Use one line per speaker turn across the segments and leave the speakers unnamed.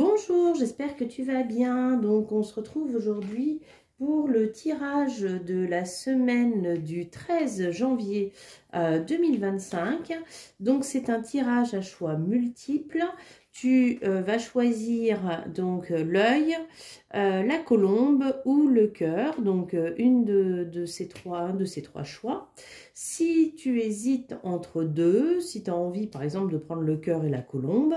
Bonjour, j'espère que tu vas bien. Donc, on se retrouve aujourd'hui pour le tirage de la semaine du 13 janvier 2025. Donc, c'est un tirage à choix multiples. Tu vas choisir donc l'œil, la colombe ou le cœur. Donc, un de ces trois choix. Si tu hésites entre deux, si tu as envie par exemple de prendre le cœur et la colombe,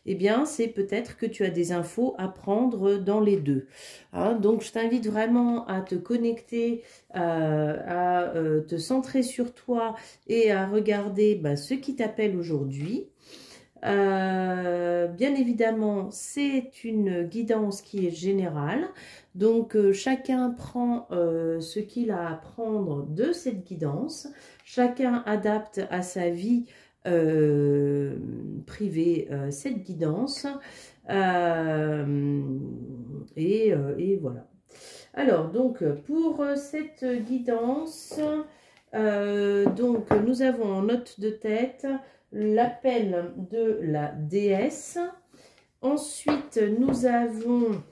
eh bien c'est peut-être que tu as des infos à prendre dans les deux. Hein, donc je t'invite vraiment à te connecter, à te centrer sur toi et à regarder ce qui t'appelle aujourd'hui. Bien évidemment, c'est une guidance qui est générale, donc chacun prend ce qu'il a à prendre de cette guidance, chacun adapte à sa vie privée cette guidance, et voilà. Alors, donc, pour cette guidance, donc, nous avons en note de tête l'appel de la déesse. Ensuite, nous avons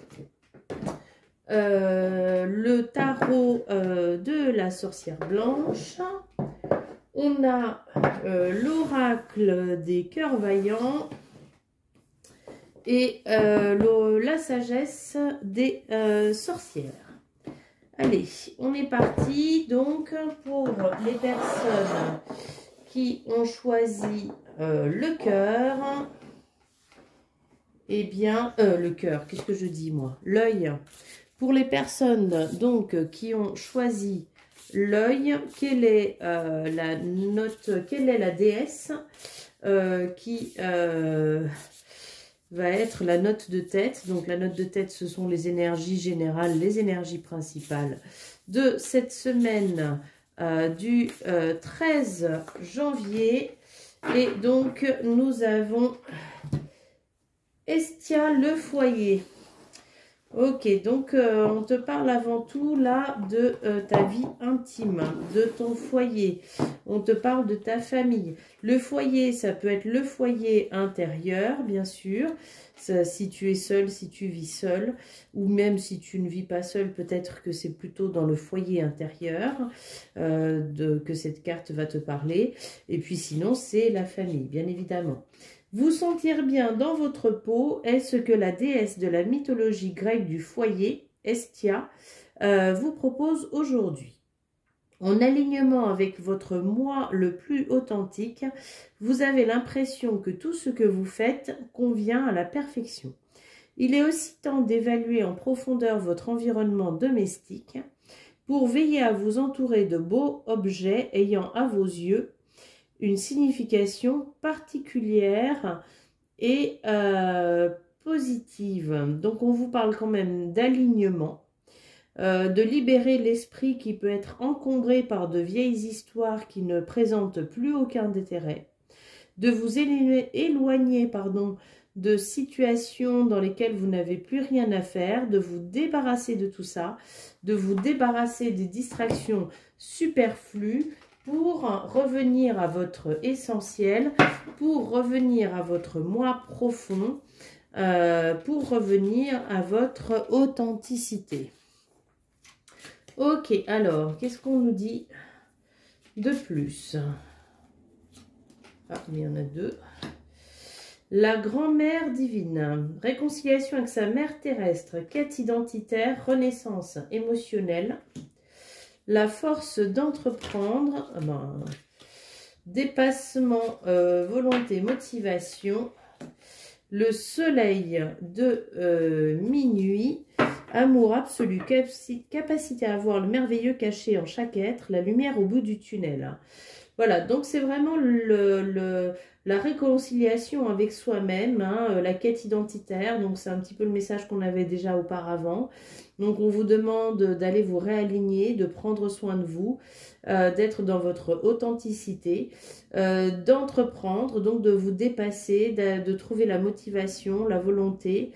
le tarot de la sorcière blanche. On a l'oracle des cœurs vaillants et la sagesse des sorcières. Allez, on est parti. Donc, pour les personnes qui ont choisi le cœur, eh bien, le cœur, qu'est-ce que je dis moi? L'œil. Pour les personnes donc qui ont choisi l'œil, quelle est la note, quelle est la déesse qui va être la note de tête? Donc la note de tête, ce sont les énergies générales, les énergies principales de cette semaine du 13 janvier. Et donc nous avons Estia, le foyer. Ok, donc on te parle avant tout là de ta vie intime, de ton foyer. On te parle de ta famille. Le foyer, ça peut être le foyer intérieur, bien sûr. Ça, si tu es seul, si tu vis seul, ou même si tu ne vis pas seul, peut-être que c'est plutôt dans le foyer intérieur que cette carte va te parler. Et puis sinon, c'est la famille, bien évidemment. Vous sentir bien dans votre peau est ce que la déesse de la mythologie grecque du foyer, Estia, vous propose aujourd'hui. En alignement avec votre moi le plus authentique, vous avez l'impression que tout ce que vous faites convient à la perfection. Il est aussi temps d'évaluer en profondeur votre environnement domestique pour veiller à vous entourer de beaux objets ayant à vos yeux une signification particulière et positive. Donc on vous parle quand même d'alignement, de libérer l'esprit qui peut être encombré par de vieilles histoires qui ne présentent plus aucun intérêt, de vous éloigner de situations dans lesquelles vous n'avez plus rien à faire, de vous débarrasser de tout ça, de vous débarrasser des distractions superflues, pour revenir à votre essentiel, pour revenir à votre moi profond, pour revenir à votre authenticité. Ok, alors, qu'est-ce qu'on nous dit de plus? Ah, mais il y en a deux. La grand-mère divine, réconciliation avec sa mère terrestre, quête identitaire, renaissance émotionnelle. La force d'entreprendre, dépassement, volonté, motivation. Le soleil de minuit, amour absolu, capacité à voir le merveilleux caché en chaque être, la lumière au bout du tunnel. Voilà, donc c'est vraiment la réconciliation avec soi-même, hein, la quête identitaire. Donc c'est un petit peu le message qu'on avait déjà auparavant. Donc on vous demande d'aller vous réaligner, de prendre soin de vous, d'être dans votre authenticité, d'entreprendre, donc de vous dépasser, de trouver la motivation, la volonté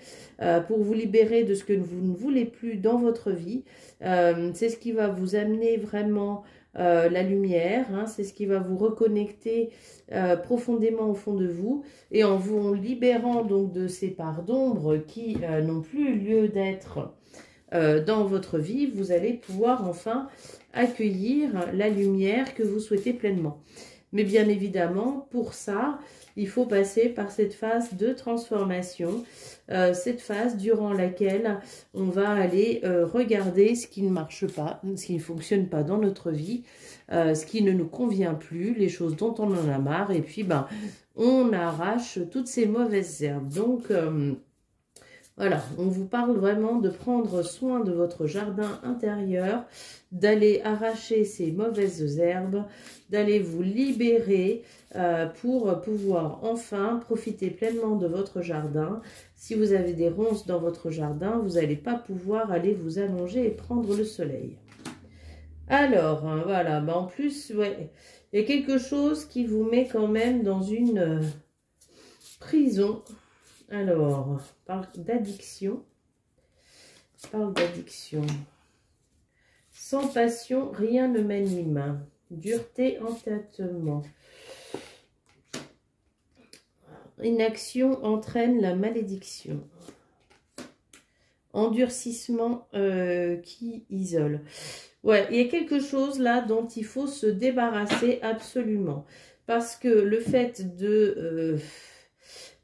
pour vous libérer de ce que vous ne voulez plus dans votre vie. C'est ce qui va vous amener vraiment la lumière, hein, c'est ce qui va vous reconnecter profondément au fond de vous, et en vous libérant donc de ces parts d'ombre qui n'ont plus lieu d'être dans votre vie, vous allez pouvoir enfin accueillir la lumière que vous souhaitez pleinement. Mais bien évidemment, pour ça, il faut passer par cette phase de transformation, cette phase durant laquelle on va aller regarder ce qui ne marche pas, ce qui ne fonctionne pas dans notre vie, ce qui ne nous convient plus, les choses dont on en a marre, et puis ben, on arrache toutes ces mauvaises herbes. Donc, voilà, on vous parle vraiment de prendre soin de votre jardin intérieur, d'aller arracher ces mauvaises herbes, d'aller vous libérer pour pouvoir enfin profiter pleinement de votre jardin. Si vous avez des ronces dans votre jardin, vous n'allez pas pouvoir aller vous allonger et prendre le soleil. Alors, hein, voilà, bah en plus, ouais, il y a quelque chose qui vous met quand même dans une prison. Alors, parle d'addiction. Parle d'addiction. Sans passion, rien ne m'anime. Dureté, entêtement. Inaction entraîne la malédiction. Endurcissement qui isole. Ouais, il y a quelque chose là dont il faut se débarrasser absolument. Parce que le fait de...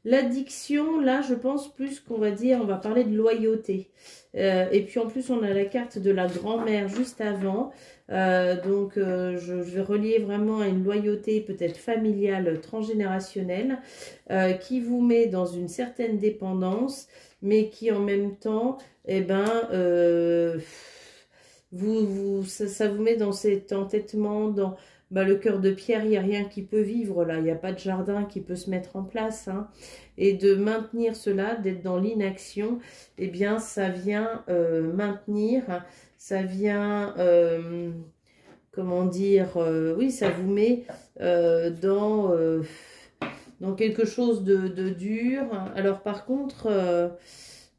l'addiction, là, je pense plus qu'on va dire, on va parler de loyauté. Et puis en plus, on a la carte de la grand-mère juste avant. Je vais relier vraiment à une loyauté peut-être familiale, transgénérationnelle, qui vous met dans une certaine dépendance, mais qui en même temps, eh ben, ça vous met dans cet entêtement, dans... Bah, le cœur de pierre, il n'y a rien qui peut vivre là, il n'y a pas de jardin qui peut se mettre en place. Hein. Et de maintenir cela, d'être dans l'inaction, eh bien ça vient maintenir, ça vient, comment dire, oui, ça vous met dans quelque chose de dur. Alors par contre,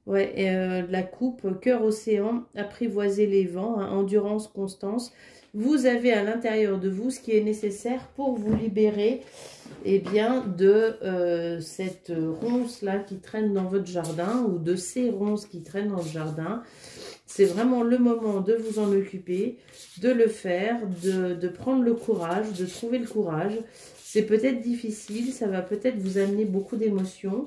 la coupe, cœur océan, apprivoiser les vents, hein, endurance, constance. Vous avez à l'intérieur de vous ce qui est nécessaire pour vous libérer eh bien, de cette ronce-là qui traîne dans votre jardin ou de ces ronces qui traînent dans le jardin. C'est vraiment le moment de vous en occuper, de le faire, de prendre le courage, de trouver le courage. C'est peut-être difficile, ça va peut-être vous amener beaucoup d'émotions,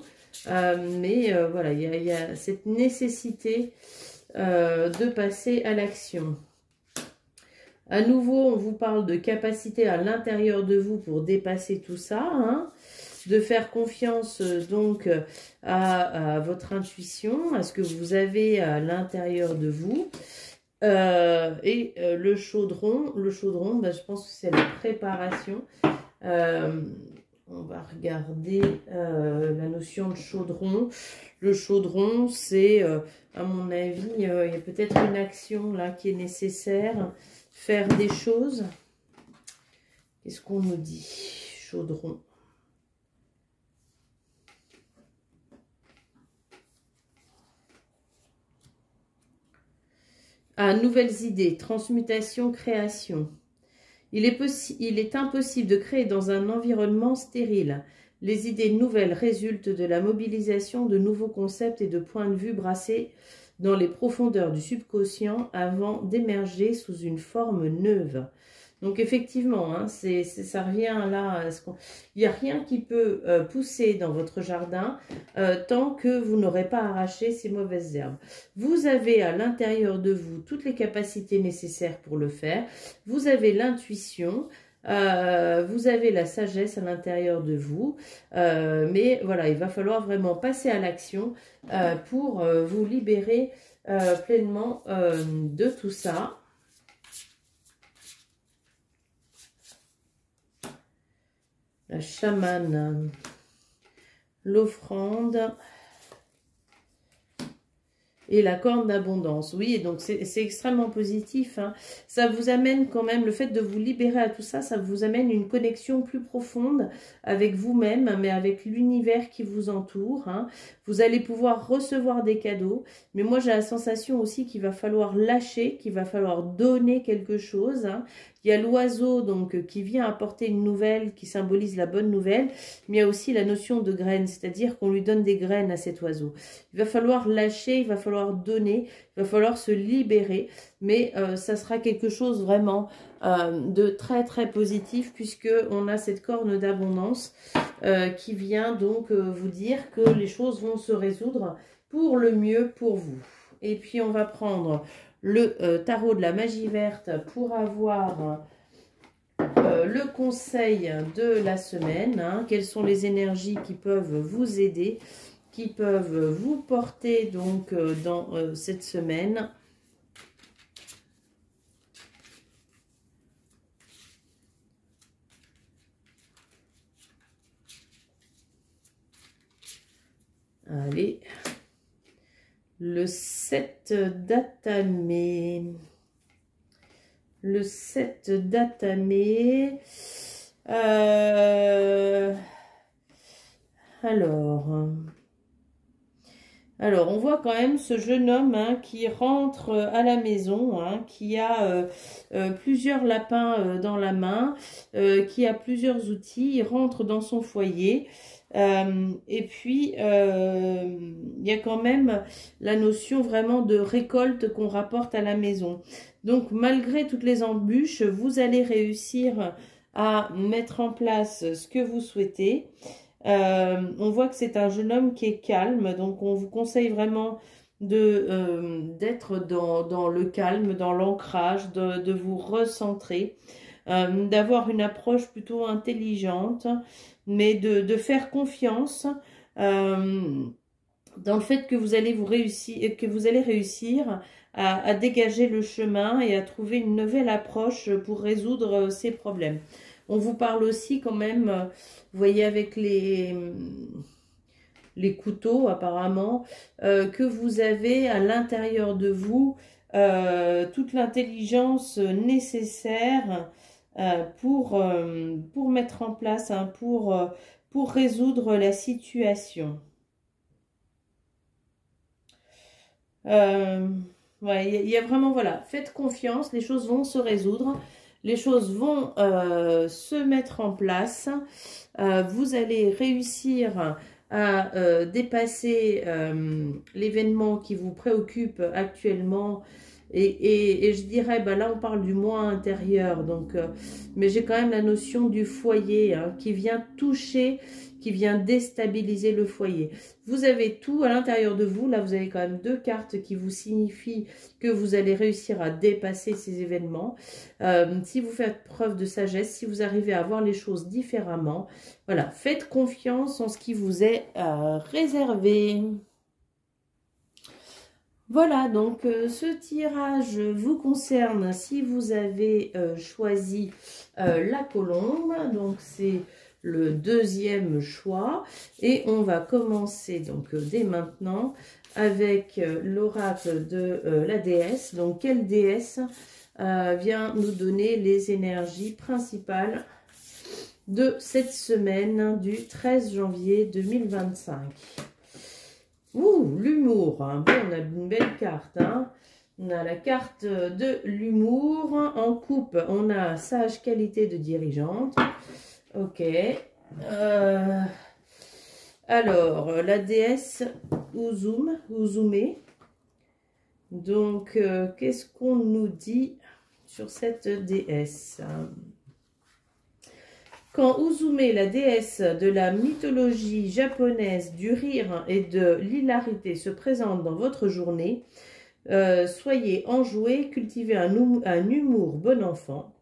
mais voilà, il y a cette nécessité de passer à l'action. À nouveau, on vous parle de capacité à l'intérieur de vous pour dépasser tout ça, hein, de faire confiance donc à votre intuition, à ce que vous avez à l'intérieur de vous. Le chaudron, bah, je pense que c'est la préparation. On va regarder la notion de chaudron. Le chaudron, c'est, à mon avis, il y a peut-être une action là qui est nécessaire. Faire des choses. Qu'est-ce qu'on nous dit? Chaudron. Ah, nouvelles idées. Transmutation, création. Il est impossible de créer dans un environnement stérile. Les idées nouvelles résultent de la mobilisation de nouveaux concepts et de points de vue brassés dans les profondeurs du subconscient avant d'émerger sous une forme neuve. Donc effectivement, hein, ça revient là, il n'y a rien qui peut pousser dans votre jardin tant que vous n'aurez pas arraché ces mauvaises herbes. Vous avez à l'intérieur de vous toutes les capacités nécessaires pour le faire. Vous avez l'intuition, vous avez la sagesse à l'intérieur de vous, mais voilà, il va falloir vraiment passer à l'action pour vous libérer pleinement de tout ça. La chamane, l'offrande, Et la corne d'abondance, oui, donc c'est extrêmement positif. Hein. Ça vous amène quand même, le fait de vous libérer à tout ça, ça vous amène une connexion plus profonde avec vous-même, mais avec l'univers qui vous entoure. Hein. Vous allez pouvoir recevoir des cadeaux, mais moi j'ai la sensation aussi qu'il va falloir lâcher, qu'il va falloir donner quelque chose. Hein. Il y a l'oiseau donc qui vient apporter une nouvelle qui symbolise la bonne nouvelle, mais il y a aussi la notion de graine, c'est-à-dire qu'on lui donne des graines à cet oiseau. Il va falloir lâcher, il va falloir donner, il va falloir se libérer, mais ça sera quelque chose vraiment de très très positif puisque on a cette corne d'abondance qui vient donc vous dire que les choses vont se résoudre pour le mieux pour vous. Et puis on va prendre le tarot de la magie verte pour avoir le conseil de la semaine. Hein, quelles sont les énergies qui peuvent vous aider, qui peuvent vous porter donc dans cette semaine. Allez, le 7 d'Atamé. Le 7 d'Atamé. Alors, on voit quand même ce jeune homme hein, qui rentre à la maison, hein, qui a plusieurs lapins dans la main, qui a plusieurs outils, il rentre dans son foyer. Et puis, il y a quand même la notion vraiment de récolte qu'on rapporte à la maison. Donc, malgré toutes les embûches, vous allez réussir à mettre en place ce que vous souhaitez. On voit que c'est un jeune homme qui est calme, donc on vous conseille vraiment d'être dans le calme, dans l'ancrage, de vous recentrer, d'avoir une approche plutôt intelligente, mais de faire confiance dans le fait que vous allez réussir à dégager le chemin et à trouver une nouvelle approche pour résoudre ces problèmes. On vous parle aussi quand même, vous voyez avec les couteaux apparemment, que vous avez à l'intérieur de vous toute l'intelligence nécessaire pour mettre en place, hein, pour résoudre la situation. Ouais, il y a vraiment, voilà, faites confiance, les choses vont se résoudre. Les choses vont se mettre en place. Vous allez réussir à dépasser l'événement qui vous préoccupe actuellement. Et je dirais, bah là on parle du moi intérieur, donc, mais j'ai quand même la notion du foyer hein, qui vient toucher, qui vient déstabiliser le foyer. Vous avez tout à l'intérieur de vous, là vous avez quand même deux cartes qui vous signifient que vous allez réussir à dépasser ces événements. Si vous faites preuve de sagesse, si vous arrivez à voir les choses différemment, voilà, faites confiance en ce qui vous est réservé. Voilà, donc ce tirage vous concerne si vous avez choisi la colombe, donc c'est le deuxième choix. Et on va commencer donc dès maintenant avec l'oracle de la déesse. Donc quelle déesse vient nous donner les énergies principales de cette semaine du 13 janvier 2025. Ouh, l'humour, hein. Bon, on a une belle carte, hein. On a la carte de l'humour. En coupe, on a sage qualité de dirigeante. Ok. Alors, la déesse Uzume. Donc, qu'est-ce qu'on nous dit sur cette déesse ? Quand Uzume, la déesse de la mythologie japonaise du rire et de l'hilarité, se présente dans votre journée, soyez enjoués, cultivez un humour bon enfant.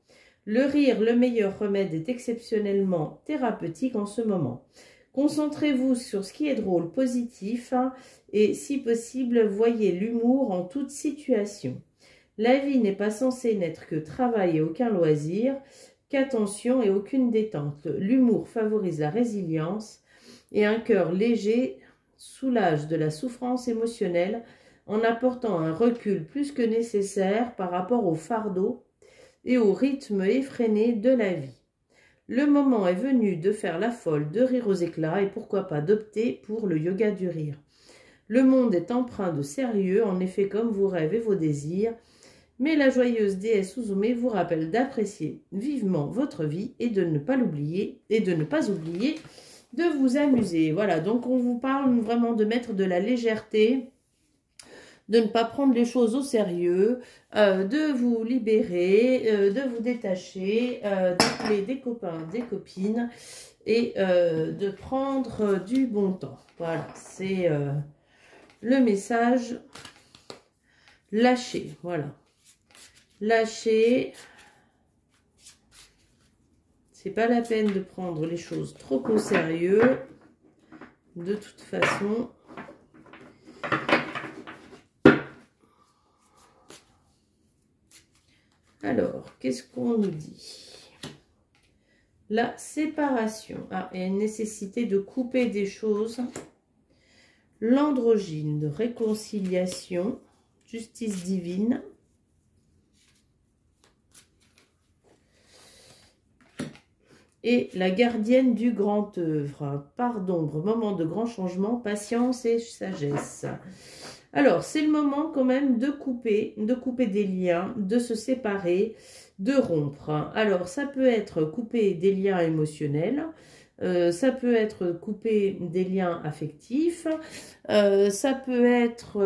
Le rire, le meilleur remède, est exceptionnellement thérapeutique en ce moment. Concentrez-vous sur ce qui est drôle, positif, hein, et si possible, voyez l'humour en toute situation. La vie n'est pas censée n'être que travail et aucun loisir, qu'attention et aucune détente. L'humour favorise la résilience et un cœur léger soulage de la souffrance émotionnelle en apportant un recul plus que nécessaire par rapport au fardeau et au rythme effréné de la vie. Le moment est venu de faire la folle, de rire aux éclats et pourquoi pas d'opter pour le yoga du rire. Le monde est empreint de sérieux, en effet comme vos rêves et vos désirs, mais la joyeuse déesse Uzume vous rappelle d'apprécier vivement votre vie et de ne pas l'oublier, et de ne pas oublier de vous amuser. Voilà, donc on vous parle vraiment de mettre de la légèreté, de ne pas prendre les choses au sérieux, de vous libérer, de vous détacher, d'appeler des copains, des copines et de prendre du bon temps. Voilà, c'est le message. Lâcher, voilà. Lâcher. C'est pas la peine de prendre les choses trop au sérieux. De toute façon. Alors, qu'est-ce qu'on nous dit? La séparation. Ah, il y a une nécessité de couper des choses. L'androgyne, de réconciliation, justice divine. Et la gardienne du grand œuvre. Part d'ombre, moment de grand changement, patience et sagesse. Alors, c'est le moment quand même de couper des liens, de se séparer, de rompre. Alors, ça peut être couper des liens émotionnels, ça peut être couper des liens affectifs, ça peut être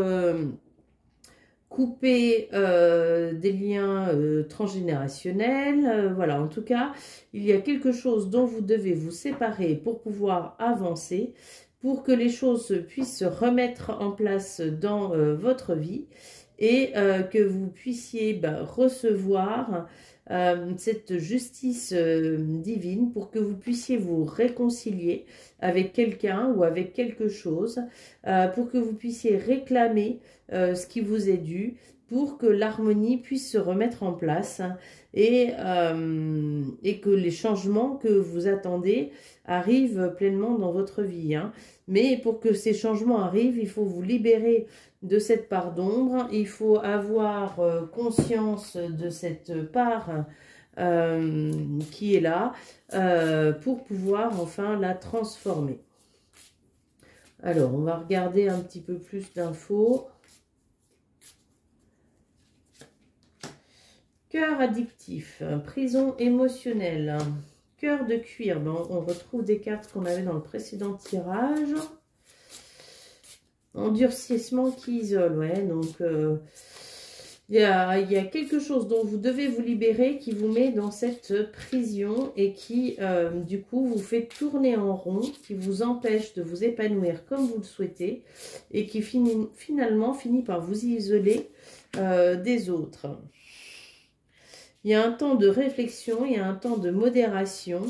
couper des liens transgénérationnels. Voilà, en tout cas, il y a quelque chose dont vous devez vous séparer pour pouvoir avancer, pour que les choses puissent se remettre en place dans votre vie et que vous puissiez recevoir cette justice divine pour que vous puissiez vous réconcilier avec quelqu'un ou avec quelque chose, pour que vous puissiez réclamer ce qui vous est dû, pour que l'harmonie puisse se remettre en place et que les changements que vous attendez arrivent pleinement dans votre vie. Hein. Mais pour que ces changements arrivent, il faut vous libérer de cette part d'ombre, il faut avoir conscience de cette part qui est là pour pouvoir enfin la transformer. Alors, on va regarder un petit peu plus d'infos. Cœur addictif, prison émotionnelle, cœur de cuir. Ben, on retrouve des cartes qu'on avait dans le précédent tirage. Endurcissement qui isole, ouais. Donc, il y a quelque chose dont vous devez vous libérer qui vous met dans cette prison et qui, du coup, vous fait tourner en rond, qui vous empêche de vous épanouir comme vous le souhaitez et qui finalement finit par vous isoler des autres. Il y a un temps de réflexion, il y a un temps de modération,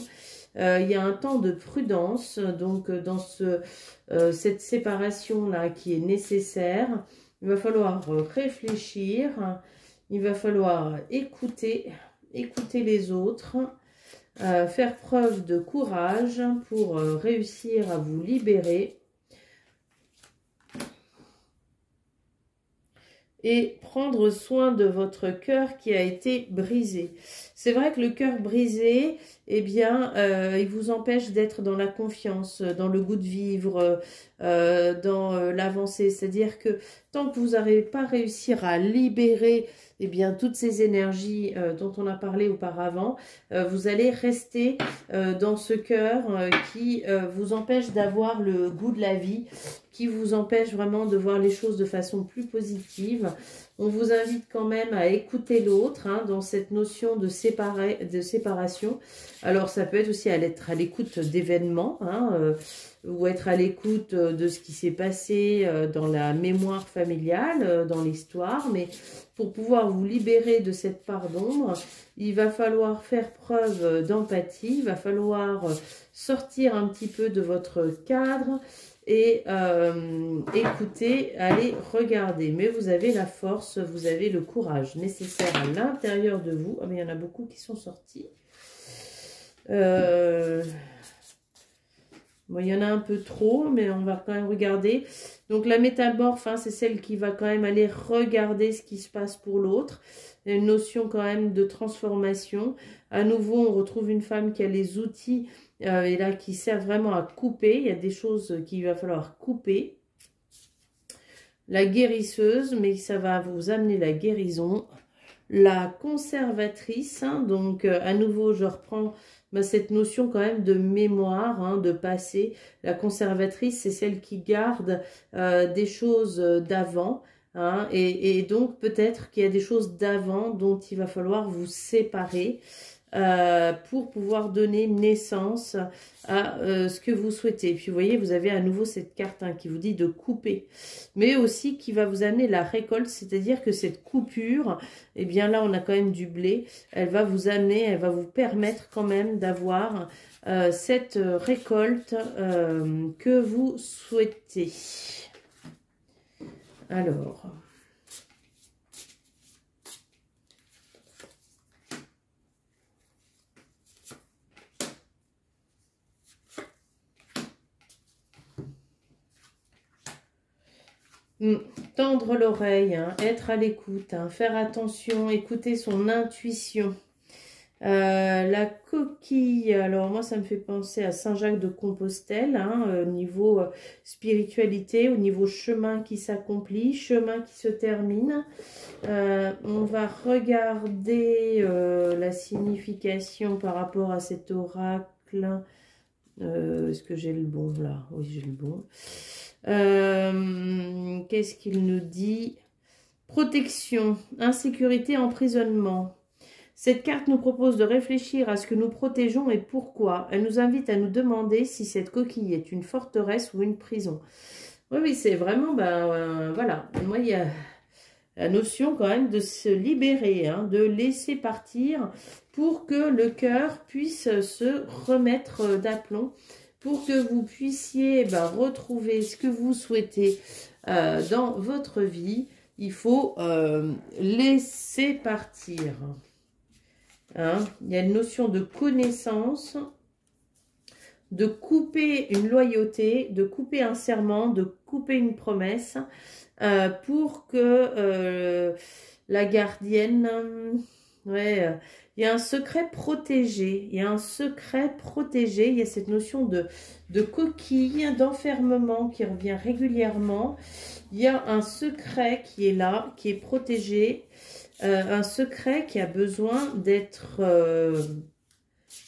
il y a un temps de prudence. Donc, dans cette séparation-là qui est nécessaire, il va falloir réfléchir, il va falloir écouter les autres, faire preuve de courage pour réussir à vous libérer. Et prendre soin de votre cœur qui a été brisé. C'est vrai que le cœur brisé, eh bien, il vous empêche d'être dans la confiance, dans le goût de vivre, dans l'avancée. C'est-à-dire que tant que vous n'arrivez pas à réussir à libérer eh bien, toutes ces énergies dont on a parlé auparavant, vous allez rester dans ce cœur qui vous empêche d'avoir le goût de la vie, qui vous empêche vraiment de voir les choses de façon plus positive. On vous invite quand même à écouter l'autre hein, dans cette notion de séparation. Alors, ça peut être aussi être à l'écoute d'événements, hein, ou être à l'écoute de ce qui s'est passé dans la mémoire familiale, dans l'histoire. Mais pour pouvoir vous libérer de cette part d'ombre, il va falloir faire preuve d'empathie, il va falloir sortir un petit peu de votre cadre et écoutez, allez regarder. Mais vous avez la force, vous avez le courage nécessaire à l'intérieur de vous. Ah, mais il y en a beaucoup qui sont sortis. Bon, il y en a un peu trop, mais on va quand même regarder. Donc la métamorphe, hein, c'est celle qui va quand même aller regarder ce qui se passe pour l'autre. Il y a une notion quand même de transformation. À nouveau, on retrouve une femme qui a les outils et là qui sert vraiment à couper. Il y a des choses qu'il va falloir couper. La guérisseuse, mais ça va vous amener la guérison. La conservatrice, hein, donc à nouveau, je reprends cette notion quand même de mémoire, hein, de passé. La conservatrice, c'est celle qui garde des choses d'avant. Hein, et donc peut-être qu'il y a des choses d'avant dont il va falloir vous séparer pour pouvoir donner naissance à ce que vous souhaitez. Puis vous voyez, vous avez à nouveau cette carte hein, qui vous dit de couper, mais aussi qui va vous amener la récolte, c'est-à-dire que cette coupure, eh bien là on a quand même du blé, elle va vous amener, elle va vous permettre quand même d'avoir cette récolte que vous souhaitez. Alors... tendre l'oreille, hein, être à l'écoute, hein, faire attention, écouter son intuition. La coquille, alors moi ça me fait penser à Saint-Jacques de Compostelle, hein, au niveau spiritualité, au niveau chemin qui s'accomplit, chemin qui se termine. On va regarder la signification par rapport à cet oracle. Est-ce que j'ai le bon là? Oui, j'ai le bon. Qu'est-ce qu'il nous dit? Protection, insécurité, emprisonnement. Cette carte nous propose de réfléchir à ce que nous protégeons et pourquoi. Elle nous invite à nous demander si cette coquille est une forteresse ou une prison. Oui, c'est vraiment, voilà. Moi, il y a la notion quand même de se libérer, hein, de laisser partir pour que le cœur puisse se remettre d'aplomb, pour que vous puissiez retrouver ce que vous souhaitez dans votre vie. Il faut laisser partir. Hein, il y a une notion de connaissance, de couper une loyauté, de couper un serment, de couper une promesse pour que la gardienne... ouais, il y a un secret protégé, il y a un secret protégé, il y a cette notion de coquille, d'enfermement qui revient régulièrement. Il y a un secret qui est là, qui est protégé, un secret qui a besoin d'être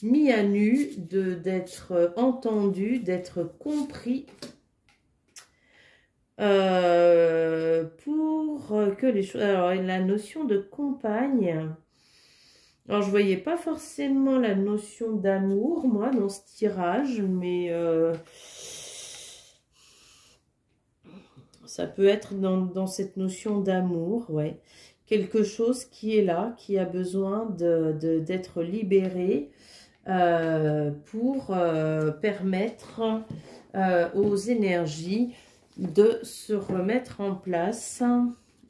mis à nu, d'être entendu, d'être compris pour que les choses... Alors, la notion de compagne... Alors, je voyais pas forcément la notion d'amour, moi, dans ce tirage, mais ça peut être dans cette notion d'amour, ouais. Quelque chose qui est là, qui a besoin d'être libéré pour permettre aux énergies de se remettre en place.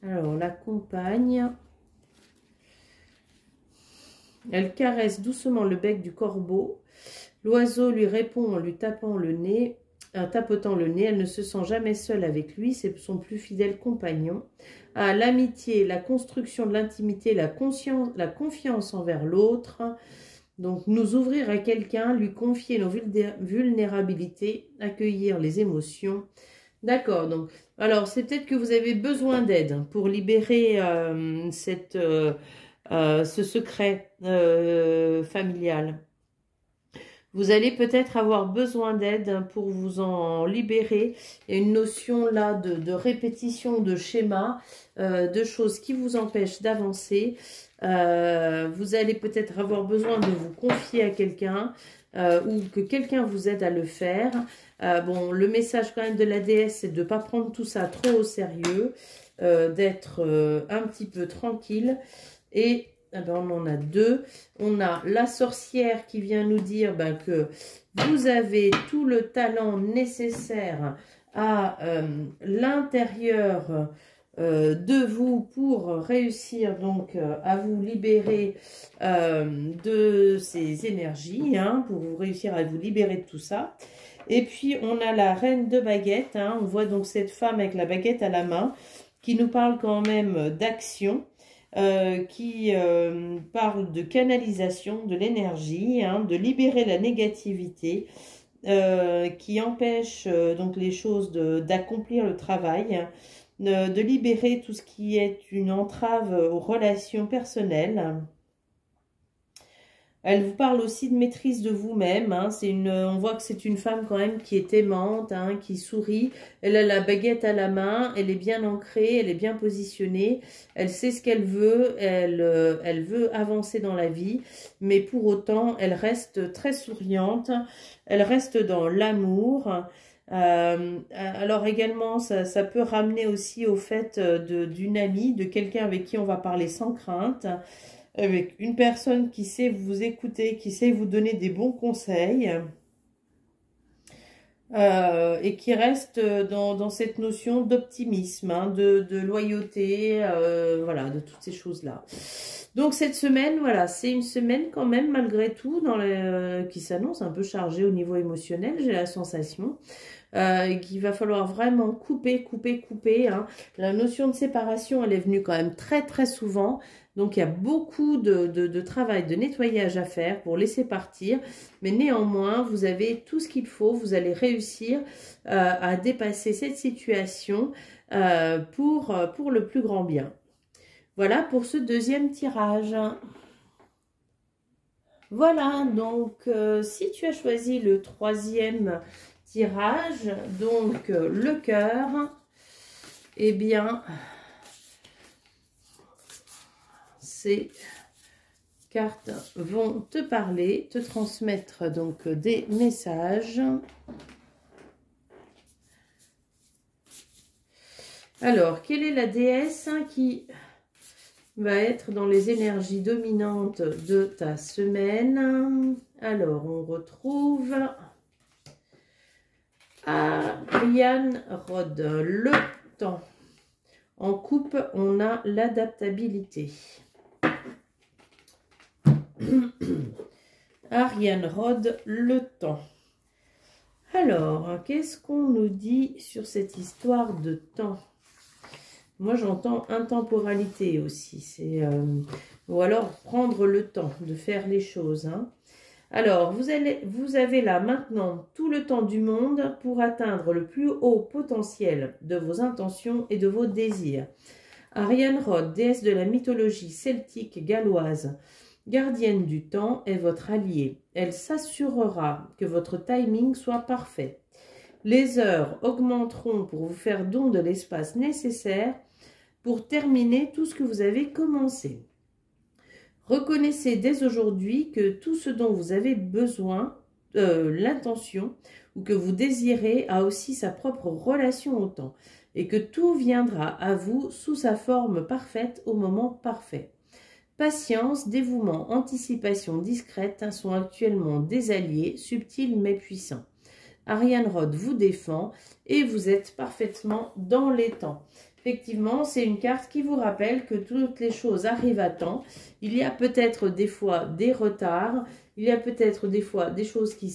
Alors, la compagne... Elle caresse doucement le bec du corbeau. L'oiseau lui répond en lui tapotant le nez. Elle ne se sent jamais seule avec lui. C'est son plus fidèle compagnon. Ah, l'amitié, la construction de l'intimité, la confiance envers l'autre. Donc, nous ouvrir à quelqu'un, lui confier nos vulnérabilités, accueillir les émotions. D'accord, donc, alors, c'est peut-être que vous avez besoin d'aide pour libérer ce secret familial. Vous allez peut-être avoir besoin d'aide pour vous en libérer. Il y a une notion là de répétition, de schéma, de choses qui vous empêchent d'avancer. Vous allez peut-être avoir besoin de vous confier à quelqu'un ou que quelqu'un vous aide à le faire. Bon, le message quand même de la déesse, c'est de ne pas prendre tout ça trop au sérieux, d'être un petit peu tranquille. Et on en a deux. On a la sorcière qui vient nous dire que vous avez tout le talent nécessaire à l'intérieur de vous pour réussir donc à vous libérer de ces énergies, hein, pour vous réussir à vous libérer de tout ça. Et puis, on a la reine de baguette. Hein. On voit donc cette femme avec la baguette à la main qui nous parle quand même d'action, qui parle de canalisation de l'énergie, hein, de libérer la négativité, qui empêche donc les choses d'accomplir le travail, de libérer tout ce qui est une entrave aux relations personnelles. Elle vous parle aussi de maîtrise de vous-même. Hein. On voit que c'est une femme quand même qui est aimante, hein, qui sourit. Elle a la baguette à la main, elle est bien ancrée, elle est bien positionnée. Elle sait ce qu'elle veut, elle veut avancer dans la vie. Mais pour autant, elle reste très souriante. Elle reste dans l'amour. Alors également, ça peut ramener aussi au fait d'une amie, de quelqu'un avec qui on va parler sans crainte. Avec une personne qui sait vous écouter, qui sait vous donner des bons conseils et qui reste dans cette notion d'optimisme, hein, de loyauté, voilà, de toutes ces choses-là. Donc cette semaine, voilà, c'est une semaine quand même malgré tout qui s'annonce un peu chargée au niveau émotionnel, j'ai la sensation. Qu'il va falloir vraiment couper. Hein. La notion de séparation, elle est venue quand même très souvent. Donc, il y a beaucoup de travail, de nettoyage à faire pour laisser partir. Mais néanmoins, vous avez tout ce qu'il faut. Vous allez réussir à dépasser cette situation pour le plus grand bien. Voilà pour ce deuxième tirage. Voilà, donc si tu as choisi le troisième tirage, donc le cœur, eh bien, ces cartes vont te parler, te transmettre donc des messages. Alors, quelle est la déesse qui va être dans les énergies dominantes de ta semaine? Alors, on retrouve Ariane Rod, le temps. En coupe, on a l'adaptabilité. Ariane Rod, le temps. Alors, qu'est-ce qu'on nous dit sur cette histoire de temps? Moi, j'entends intemporalité aussi. Ou alors prendre le temps de faire les choses. Hein. Alors, vous avez là maintenant tout le temps du monde pour atteindre le plus haut potentiel de vos intentions et de vos désirs. Ariane Rod, déesse de la mythologie celtique galloise, gardienne du temps, est votre alliée. Elle s'assurera que votre timing soit parfait. Les heures augmenteront pour vous faire don de l'espace nécessaire pour terminer tout ce que vous avez commencé. Reconnaissez dès aujourd'hui que tout ce dont vous avez besoin, l'intention ou que vous désirez a aussi sa propre relation au temps et que tout viendra à vous sous sa forme parfaite au moment parfait. Patience, dévouement, anticipation discrète sont actuellement des alliés subtils mais puissants. Ariane Rod vous défend et vous êtes parfaitement dans les temps. Effectivement, c'est une carte qui vous rappelle que toutes les choses arrivent à temps. Il y a peut-être des fois des retards, il y a peut-être des fois des choses qui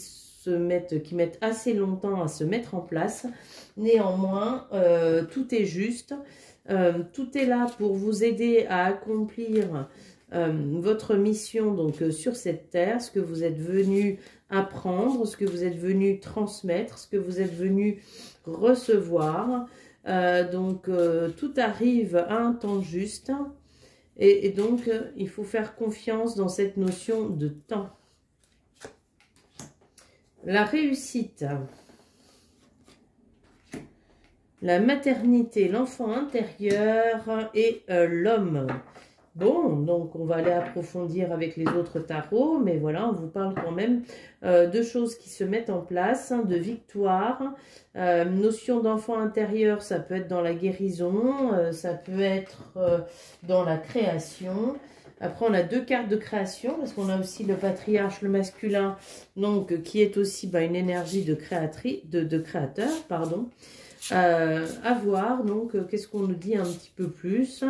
mettent assez longtemps à se mettre en place. Néanmoins, tout est juste. Tout est là pour vous aider à accomplir votre mission donc sur cette terre, ce que vous êtes venu apprendre, ce que vous êtes venu transmettre, ce que vous êtes venu recevoir. Tout arrive à un temps juste et donc il faut faire confiance dans cette notion de temps. La réussite, la maternité, l'enfant intérieur et l'homme. Bon, donc on va aller approfondir avec les autres tarots, mais voilà, on vous parle quand même de choses qui se mettent en place, hein, de victoire. Notion d'enfant intérieur, ça peut être dans la guérison, ça peut être dans la création. Après, on a deux cartes de création, parce qu'on a aussi le patriarche, le masculin, donc qui est aussi une énergie de créateur, pardon. À voir, donc, qu'est-ce qu'on nous dit un petit peu plus ?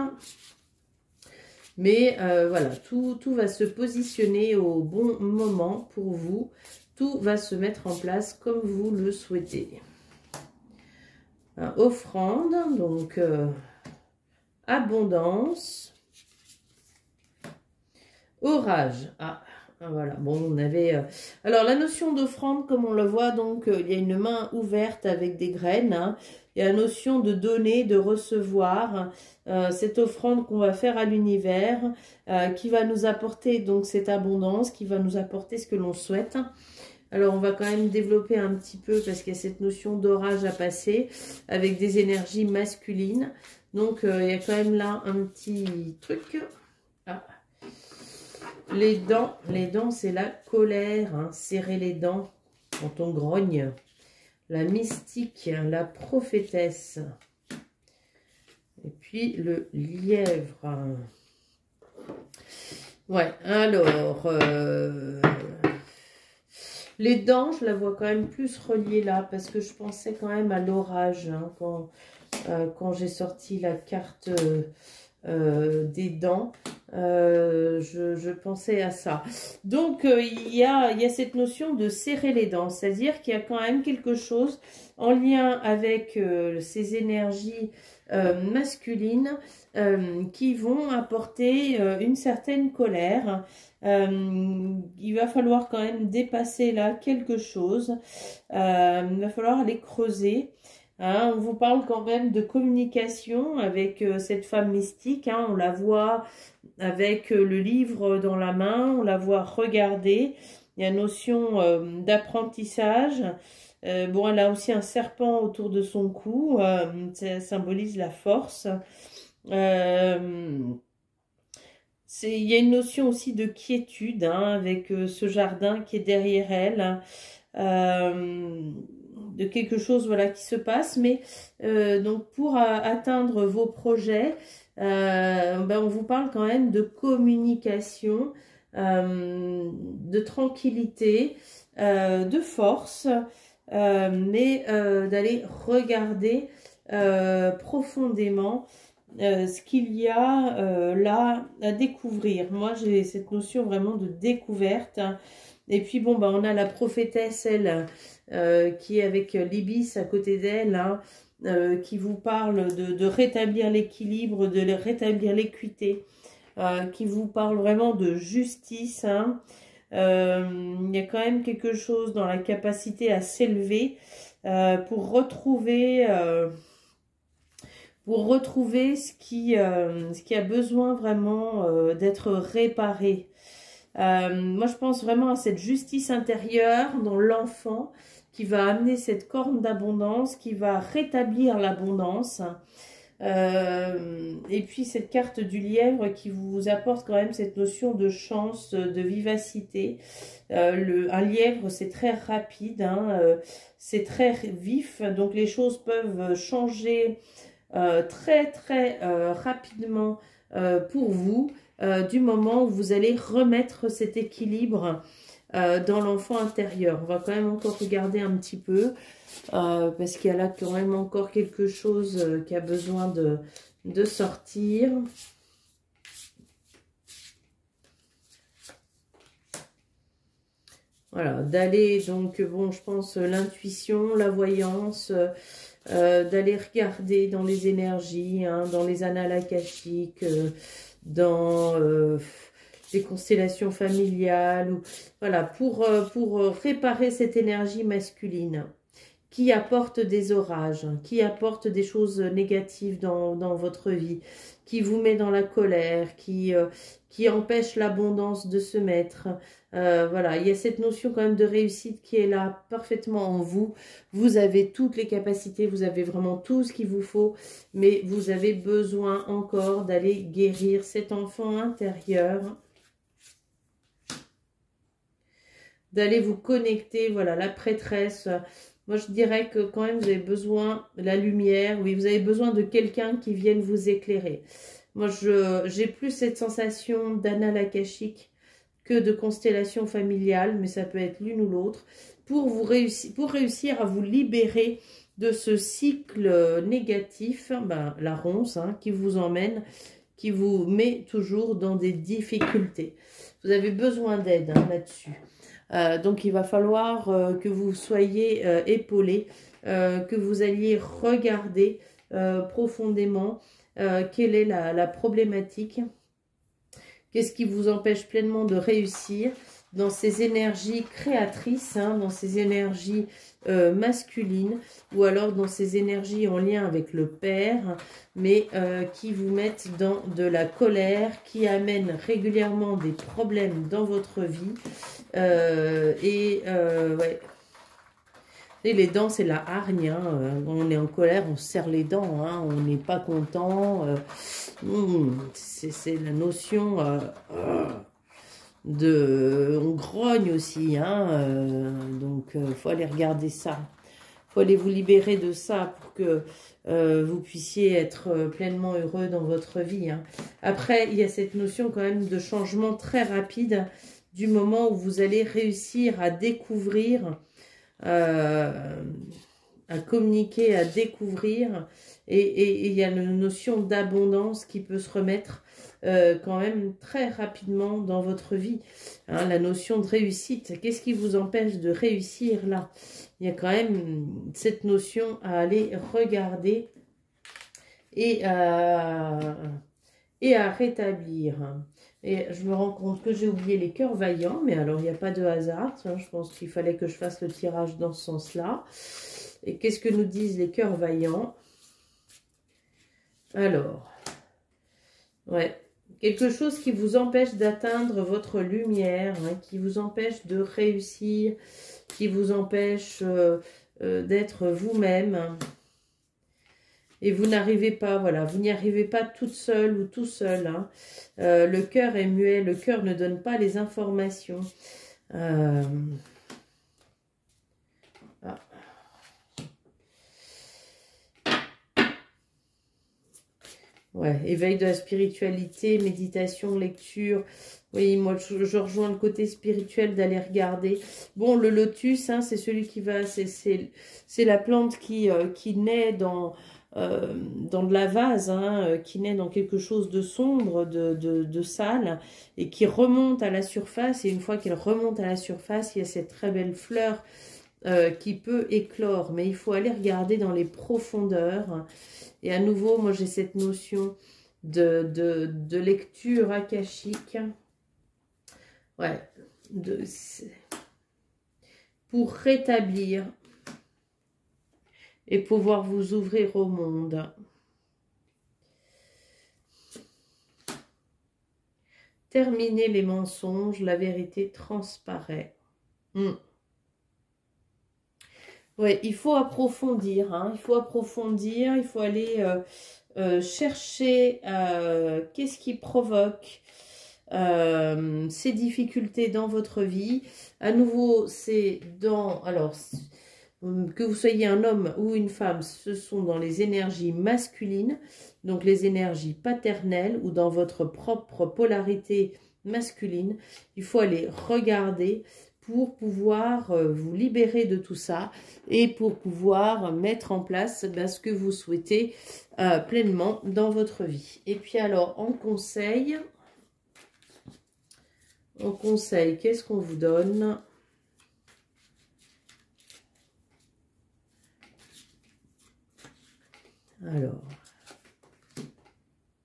Mais voilà, tout va se positionner au bon moment pour vous, Tout va se mettre en place comme vous le souhaitez. Offrande, donc abondance. Orage. Voilà. Bon, on avait... Alors, la notion d'offrande, comme on le voit, donc, il y a une main ouverte avec des graines. Hein. Il y a la notion de donner, de recevoir. Cette offrande qu'on va faire à l'univers, qui va nous apporter donc cette abondance, qui va nous apporter ce que l'on souhaite. Alors, on va quand même développer un petit peu parce qu'il y a cette notion d'orage à passer avec des énergies masculines. Donc, il y a quand même là un petit truc. Les dents, c'est la colère. Hein, serrer les dents quand on grogne. La mystique, la prophétesse. Et puis, le lièvre. Ouais, alors... les dents, je la vois quand même plus reliée là, parce que je pensais quand même à l'orage, hein, quand j'ai sorti la carte des dents, je pensais à ça. Donc, il y a cette notion de serrer les dents, c'est-à-dire qu'il y a quand même quelque chose en lien avec ces énergies masculines qui vont apporter une certaine colère. Il va falloir quand même dépasser là quelque chose. Il va falloir aller creuser. Hein, on vous parle quand même de communication avec cette femme mystique. Hein, on la voit avec le livre dans la main. On la voit regarder. Il y a notion d'apprentissage. Bon, elle a aussi un serpent autour de son cou. Ça symbolise la force. Il y a une notion aussi de quiétude, hein, avec ce jardin qui est derrière elle, de quelque chose voilà, qui se passe. Mais donc pour atteindre vos projets, on vous parle quand même de communication, de tranquillité, de force, mais d'aller regarder profondément ce qu'il y a là à découvrir. Moi, j'ai cette notion vraiment de découverte. Hein. Et puis, bon, on a la prophétesse, elle, qui est avec l'ibis à côté d'elle, hein, qui vous parle de rétablir l'équilibre, de rétablir l'équité, qui vous parle vraiment de justice. Hein. Il y a quand même quelque chose dans la capacité à s'élever pour retrouver ce qui a besoin vraiment d'être réparé. Moi, je pense vraiment à cette justice intérieure dans l'enfant qui va amener cette corne d'abondance, qui va rétablir l'abondance. Et puis cette carte du lièvre qui vous apporte quand même cette notion de chance, de vivacité. Un lièvre, c'est très rapide, hein, c'est très vif, donc les choses peuvent changer très très rapidement pour vous, du moment où vous allez remettre cet équilibre dans l'enfant intérieur. On va quand même encore regarder un petit peu, parce qu'il y a là quand même encore quelque chose qui a besoin de sortir. Voilà, d'aller donc, bon, je pense l'intuition, la voyance, d'aller regarder dans les énergies, hein, dans les annales akashiques, dans les constellations familiales, ou, voilà, pour réparer cette énergie masculine qui apporte des orages, qui apporte des choses négatives dans votre vie, qui vous met dans la colère, qui empêche l'abondance de se mettre. Voilà, il y a cette notion quand même de réussite qui est là parfaitement en vous. Vous avez toutes les capacités, vous avez vraiment tout ce qu'il vous faut, mais vous avez besoin encore d'aller guérir cet enfant intérieur, d'aller vous connecter, voilà, la prêtresse. Moi, je dirais que quand même, vous avez besoin de la lumière. Oui, vous avez besoin de quelqu'un qui vienne vous éclairer. Moi, j'ai plus cette sensation d'annale akashique que de constellation familiale, mais ça peut être l'une ou l'autre, pour réussir à vous libérer de ce cycle négatif, la ronce, hein, qui vous emmène, qui vous met toujours dans des difficultés. Vous avez besoin d'aide, hein, là-dessus. Donc, il va falloir que vous soyez épaulé, que vous alliez regarder profondément quelle est la problématique. Qu'est-ce qui vous empêche pleinement de réussir dans ces énergies créatrices, hein, dans ces énergies masculines, ou alors dans ces énergies en lien avec le père, mais qui vous mettent dans de la colère, qui amènent régulièrement des problèmes dans votre vie. Ouais. Et les dents, c'est la hargne. Hein. On est en colère, on serre les dents. Hein. On n'est pas content. C'est la notion de... On grogne aussi. Hein. Donc, il faut aller regarder ça. Il faut aller vous libérer de ça pour que vous puissiez être pleinement heureux dans votre vie. Hein. Après, il y a cette notion quand même de changement très rapide du moment où vous allez réussir à découvrir... à communiquer, à découvrir, et il y a une notion d'abondance qui peut se remettre quand même très rapidement dans votre vie, hein, la notion de réussite. Qu'est-ce qui vous empêche de réussir là? Il y a quand même cette notion à aller regarder et à rétablir. Et je me rends compte que j'ai oublié les cœurs vaillants, mais alors il n'y a pas de hasard. Hein, je pense qu'il fallait que je fasse le tirage dans ce sens-là. Et qu'est-ce que nous disent les cœurs vaillants? Alors, ouais, quelque chose qui vous empêche d'atteindre votre lumière, hein, qui vous empêche de réussir, qui vous empêche d'être vous-même. Et vous n'arrivez pas, voilà, vous n'y arrivez pas toute seule ou tout seul. Hein. Le cœur est muet, le cœur ne donne pas les informations. Ah. Ouais, éveil de la spiritualité, méditation, lecture. Oui, moi, je rejoins le côté spirituel d'aller regarder. Bon, le lotus, hein, c'est celui qui va... C'est la plante qui naît dans de la vase, hein, qui naît dans quelque chose de sombre, de sale, et qui remonte à la surface. Et une fois qu'elle remonte à la surface, il y a cette très belle fleur qui peut éclore. Mais il faut aller regarder dans les profondeurs. Et à nouveau, moi, j'ai cette notion de lecture akashique. Ouais. Pour rétablir et pouvoir vous ouvrir au monde. Terminez les mensonges, la vérité transparaît. Ouais, il faut approfondir, hein, il faut approfondir, il faut aller chercher qu'est-ce qui provoque ces difficultés dans votre vie. À nouveau, c'est dans... Alors, que vous soyez un homme ou une femme, ce sont dans les énergies masculines, donc les énergies paternelles ou dans votre propre polarité masculine. Il faut aller regarder pour pouvoir vous libérer de tout ça et pour pouvoir mettre en place ce que vous souhaitez pleinement dans votre vie. Et puis alors, en conseil, qu'est-ce qu'on vous donne ? Alors,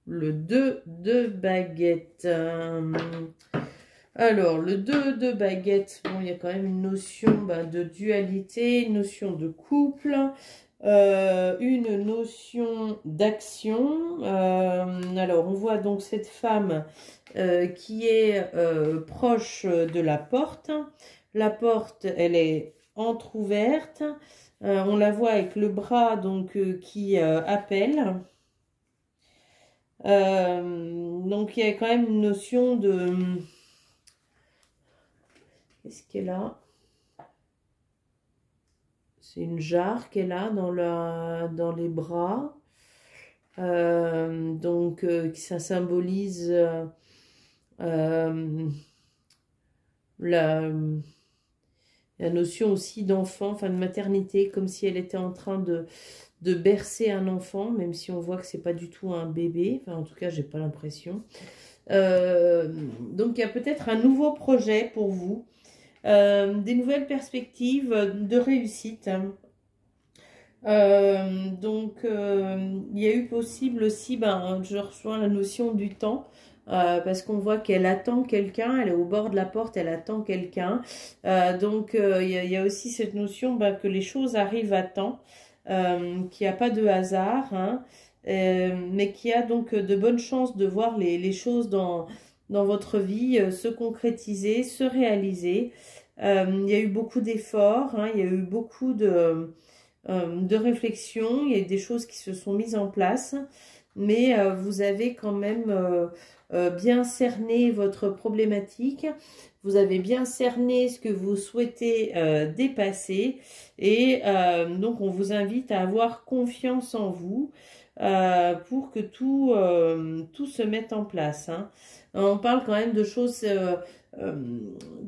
le 2 de baguette. Alors, le 2 de baguette, bon, il y a quand même une notion de dualité, une notion de couple, une notion d'action. Alors, on voit donc cette femme qui est proche de la porte. La porte, elle est entrouverte. On la voit avec le bras donc qui appelle. Donc il y a quand même une notion de... Qu'est-ce qu'elle a? C'est une jarre qu'elle a dans les bras. Donc ça symbolise la notion aussi d'enfant, enfin de maternité, comme si elle était en train de bercer un enfant, même si on voit que c'est pas du tout un bébé, enfin en tout cas j'ai pas l'impression. Donc il y a peut-être un nouveau projet pour vous, des nouvelles perspectives de réussite. Il y a eu possible aussi, je reçois la notion du temps, parce qu'on voit qu'elle attend quelqu'un, elle est au bord de la porte, elle attend quelqu'un. Il y a aussi cette notion que les choses arrivent à temps, qu'il n'y a pas de hasard, hein, mais qu'il y a donc de bonnes chances de voir les choses dans votre vie se concrétiser, se réaliser. Il y a eu beaucoup d'efforts, hein, il y a eu beaucoup de réflexion, il y a des choses qui se sont mises en place, mais vous avez quand même bien cerné votre problématique, vous avez bien cerné ce que vous souhaitez dépasser, et donc on vous invite à avoir confiance en vous pour que tout se mette en place, hein. On parle quand même de choses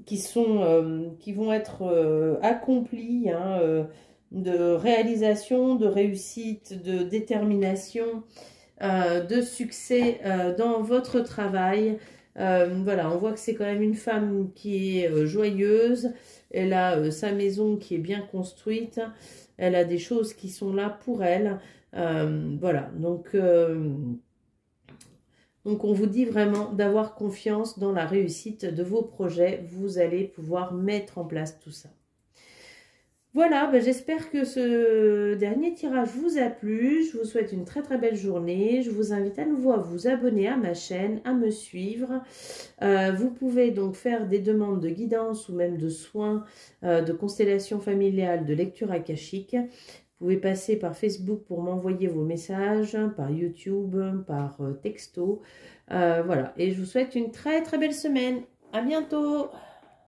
qui vont être accomplies, hein, de réalisation, de réussite, de détermination, de succès dans votre travail. Voilà, on voit que c'est quand même une femme qui est joyeuse, elle a sa maison qui est bien construite, elle a des choses qui sont là pour elle. Voilà, donc on vous dit vraiment d'avoir confiance dans la réussite de vos projets, vous allez pouvoir mettre en place tout ça. Voilà, j'espère que ce dernier tirage vous a plu. Je vous souhaite une très très belle journée. Je vous invite à nouveau à vous abonner à ma chaîne, à me suivre. Vous pouvez donc faire des demandes de guidance ou même de soins, de constellation familiale, de lecture akashique. Vous pouvez passer par Facebook pour m'envoyer vos messages, par YouTube, par texto. Voilà, et je vous souhaite une très très belle semaine. À bientôt!